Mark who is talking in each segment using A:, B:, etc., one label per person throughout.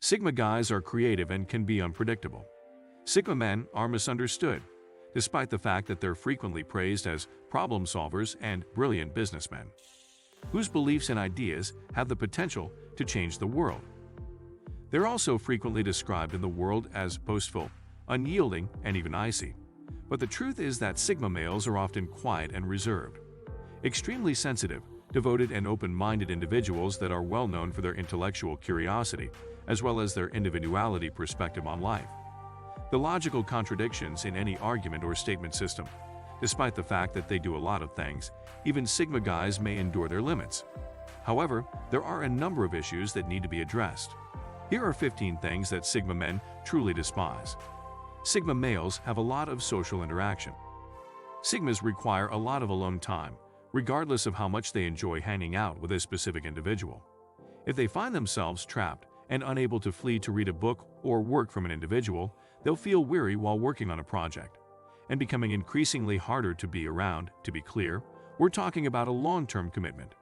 A: Sigma guys are creative and can be unpredictable. Sigma men are misunderstood, despite the fact that they're frequently praised as problem solvers and brilliant businessmen, whose beliefs and ideas have the potential to change the world. They're also frequently described in the world as boastful, unyielding, and even icy. But the truth is that Sigma males are often quiet and reserved, extremely sensitive, devoted, and open-minded individuals that are well known for their intellectual curiosity, as well as their individuality perspective on life. The logical contradictions in any argument or statement system. Despite the fact that they do a lot of things, even Sigma guys may endure their limits. However, there are a number of issues that need to be addressed. Here are 15 things that Sigma men truly despise. Sigma males have a lot of social interaction. Sigmas require a lot of alone time, regardless of how much they enjoy hanging out with a specific individual. If they find themselves trapped and unable to flee to read a book or work from an individual, they'll feel weary while working on a project, and becoming increasingly harder to be around. To be clear, we're talking about a long-term commitment.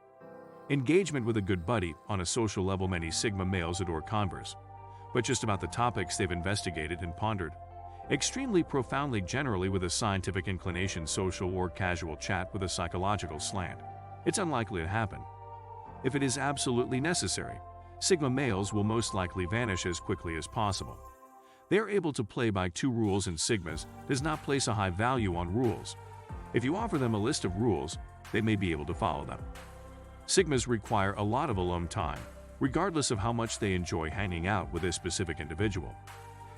A: Engagement with a good buddy on a social level. Many Sigma males adore converse, but just about the topics they've investigated and pondered. Extremely profoundly, generally with a scientific inclination, social or casual chat with a psychological slant. It's unlikely to happen. If it is absolutely necessary, Sigma males will most likely vanish as quickly as possible. They are able to play by two rules, and Sigmas does not place a high value on rules. If you offer them a list of rules, they may be able to follow them. Sigmas require a lot of alone time, regardless of how much they enjoy hanging out with a specific individual.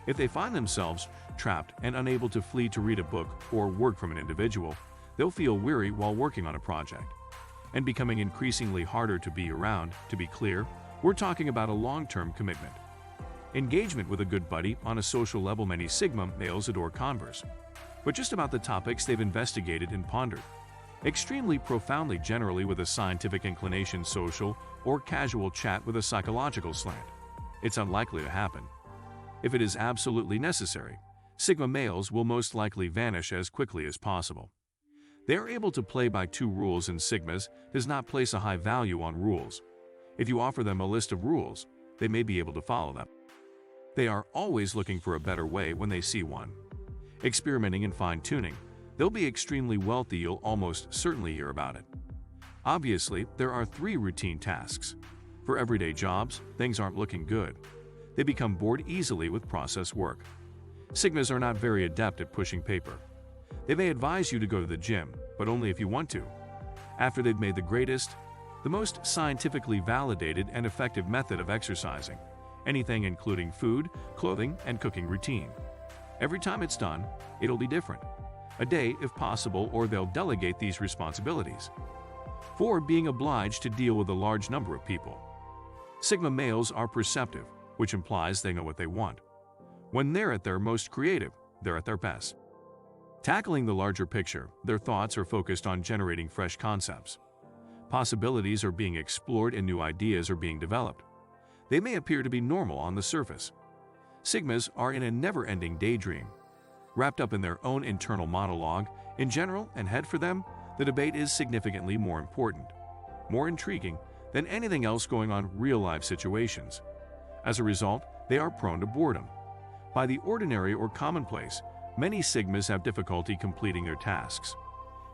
A: If they find themselves trapped and unable to flee to read a book or work from an individual, they'll feel weary while working on a project, and becoming increasingly harder to be around. To be clear, we're talking about a long-term commitment. Engagement with a good buddy on a social level. Many Sigma males adore converse, but just about the topics they've investigated and pondered. Extremely profoundly, generally with a scientific inclination, social or casual chat with a psychological slant. It's unlikely to happen. If it is absolutely necessary, Sigma males will most likely vanish as quickly as possible. They are able to play by two rules, and Sigmas does not place a high value on rules. If you offer them a list of rules, they may be able to follow them. They are always looking for a better way when they see one. Experimenting and fine-tuning, they'll be extremely wealthy. You'll almost certainly hear about it. Obviously, there are 3 routine tasks. For everyday jobs, things aren't looking good. They become bored easily with process work. Sigmas are not very adept at pushing paper. They may advise you to go to the gym, but only if you want to. After they've made the most scientifically validated and effective method of exercising, anything including food, clothing, and cooking routine. Every time it's done, it'll be different. A day, if possible, or they'll delegate these responsibilities. 4. Being obliged to deal with a large number of people. Sigma males are perceptive, which implies they know what they want. When they're at their most creative, they're at their best. Tackling the larger picture, their thoughts are focused on generating fresh concepts. Possibilities are being explored and new ideas are being developed. They may appear to be normal on the surface. Sigmas are in a never-ending daydream, wrapped up in their own internal monologue. In general, and head for them, the debate is significantly more important, more intriguing than anything else going on in real-life situations. As a result, they are prone to boredom. By the ordinary or commonplace, many Sigmas have difficulty completing their tasks.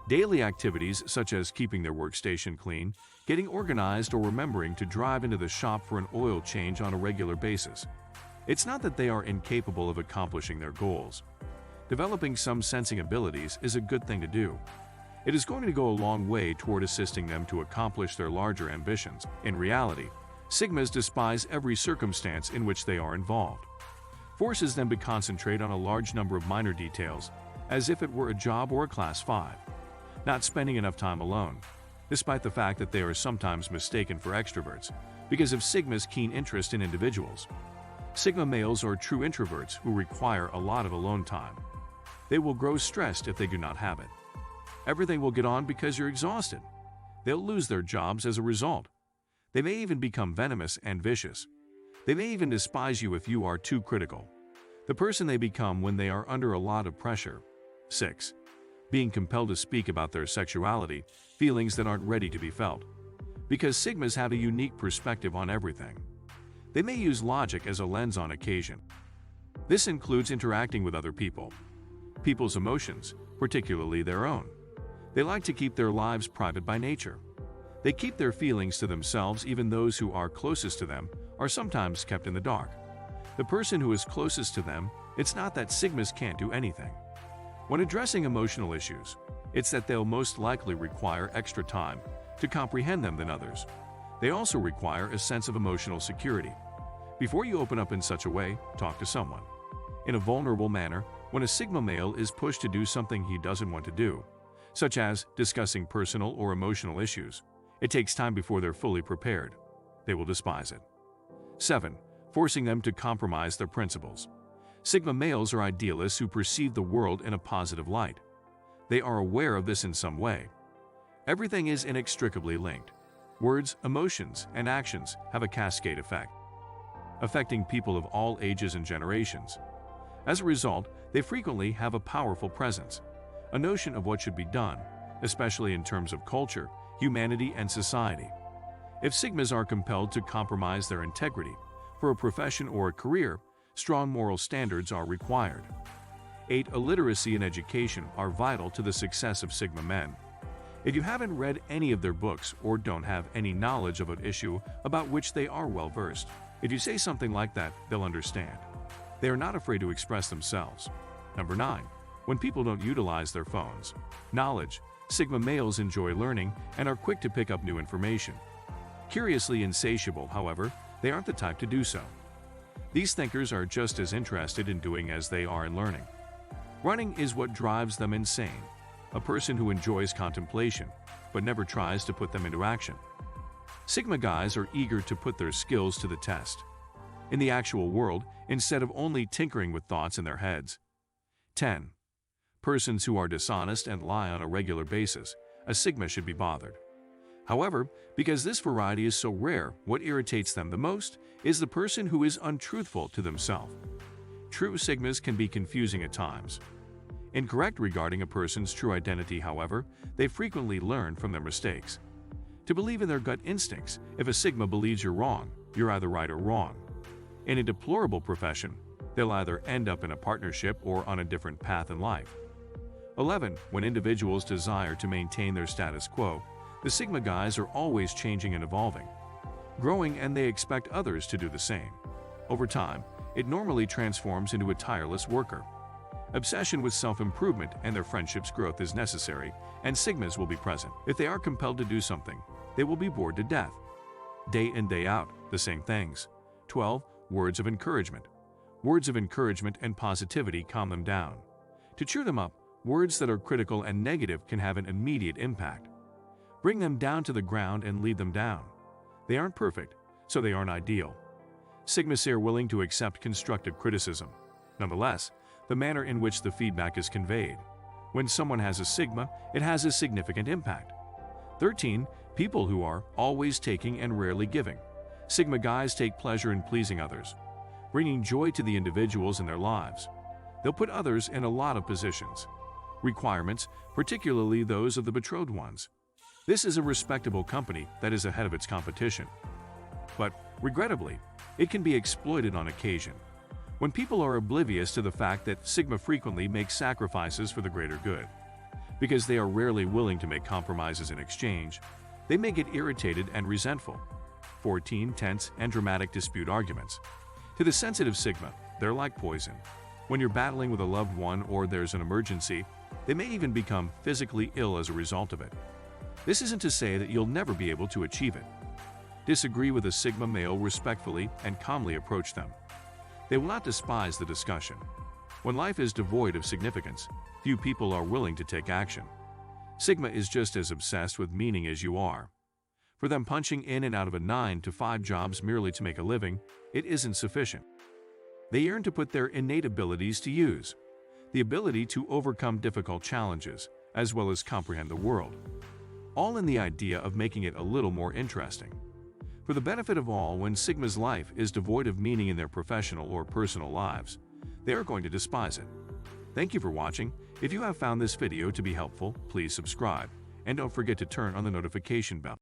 A: Daily activities such as keeping their workstation clean, getting organized, or remembering to drive into the shop for an oil change on a regular basis. It's not that they are incapable of accomplishing their goals. Developing some sensing abilities is a good thing to do. It is going to go a long way toward assisting them to accomplish their larger ambitions. In reality, Sigmas despise every circumstance in which they are involved. Forces them to concentrate on a large number of minor details, as if it were a job or a class 5. Not spending enough time alone, despite the fact that they are sometimes mistaken for extroverts, because of Sigma's keen interest in individuals. Sigma males are true introverts who require a lot of alone time. They will grow stressed if they do not have it. Everything will get on because you're exhausted. They'll lose their jobs as a result. They may even become venomous and vicious. They may even despise you if you are too critical. The person they become when they are under a lot of pressure. 6. Being compelled to speak about their sexuality, feelings that aren't ready to be felt. Because Sigmas have a unique perspective on everything. They may use logic as a lens on occasion. This includes interacting with other people. People's emotions, particularly their own. They like to keep their lives private by nature. They keep their feelings to themselves. Even those who are closest to them are sometimes kept in the dark. The person who is closest to them, it's not that Sigmas can't do anything. When addressing emotional issues, it's that they'll most likely require extra time to comprehend them than others. They also require a sense of emotional security. Before you open up in such a way, talk to someone. In a vulnerable manner, when a Sigma male is pushed to do something he doesn't want to do, such as discussing personal or emotional issues, it takes time before they're fully prepared. They will despise it. 7. Forcing them to compromise their principles. Sigma males are idealists who perceive the world in a positive light. They are aware of this in some way. Everything is inextricably linked. Words, emotions, and actions have a cascade effect, affecting people of all ages and generations. As a result, they frequently have a powerful presence, a notion of what should be done, especially in terms of culture, humanity, and society. If Sigmas are compelled to compromise their integrity for a profession or a career, strong moral standards are required. 8. Illiteracy and education are vital to the success of Sigma men. If you haven't read any of their books or don't have any knowledge of an issue about which they are well versed, if you say something like that, they'll understand. They are not afraid to express themselves. Number 9. When people don't utilize their phones. Knowledge. Sigma males enjoy learning and are quick to pick up new information. Curiously insatiable, however, they aren't the type to do so. These thinkers are just as interested in doing as they are in learning. Running is what drives them insane. A person who enjoys contemplation, but never tries to put them into action. Sigma guys are eager to put their skills to the test in the actual world instead of only tinkering with thoughts in their heads. 10. Persons who are dishonest and lie on a regular basis. A Sigma should be bothered. However, because this variety is so rare, what irritates them the most is the person who is untruthful to themselves. True Sigmas can be confusing at times. Incorrect regarding a person's true identity, however, they frequently learn from their mistakes. To believe in their gut instincts, if a Sigma believes you're wrong, you're either right or wrong. In a deplorable profession, they'll either end up in a partnership or on a different path in life. 11. When individuals desire to maintain their status quo, the Sigma guys are always changing and evolving, growing, and they expect others to do the same. Over time, it normally transforms into a tireless worker. Obsession with self-improvement and their friendship's growth is necessary, and Sigmas will be present. If they are compelled to do something, they will be bored to death. Day in, day out, the same things. 12. Words of encouragement. Words of encouragement and positivity calm them down. To cheer them up, words that are critical and negative can have an immediate impact. Bring them down to the ground and lead them down. They aren't perfect, so they aren't ideal. Sigmas are willing to accept constructive criticism. Nonetheless, the manner in which the feedback is conveyed. When someone has a Sigma, it has a significant impact. 13. People who are always taking and rarely giving. Sigma guys take pleasure in pleasing others, bringing joy to the individuals in their lives. They'll put others in a lot of positions, requirements, particularly those of the betrothed ones. This is a respectable company that is ahead of its competition. But, regrettably, it can be exploited on occasion. When people are oblivious to the fact that Sigma frequently makes sacrifices for the greater good, because they are rarely willing to make compromises in exchange, they may get irritated and resentful. 14. Tense and dramatic dispute arguments. To the sensitive Sigma, they're like poison. When you're battling with a loved one or there's an emergency, they may even become physically ill as a result of it. This isn't to say that you'll never be able to achieve it. Disagree with a Sigma male respectfully and calmly approach them. They will not despise the discussion. When life is devoid of significance, few people are willing to take action. Sigma is just as obsessed with meaning as you are. For them, punching in and out of a 9-to-5 jobs merely to make a living, it isn't sufficient. They yearn to put their innate abilities to use, the ability to overcome difficult challenges, as well as comprehend the world, all in the idea of making it a little more interesting. For the benefit of all, when Sigma's life is devoid of meaning in their professional or personal lives, they are going to despise it. Thank you for watching. If you have found this video to be helpful, please subscribe, and don't forget to turn on the notification bell.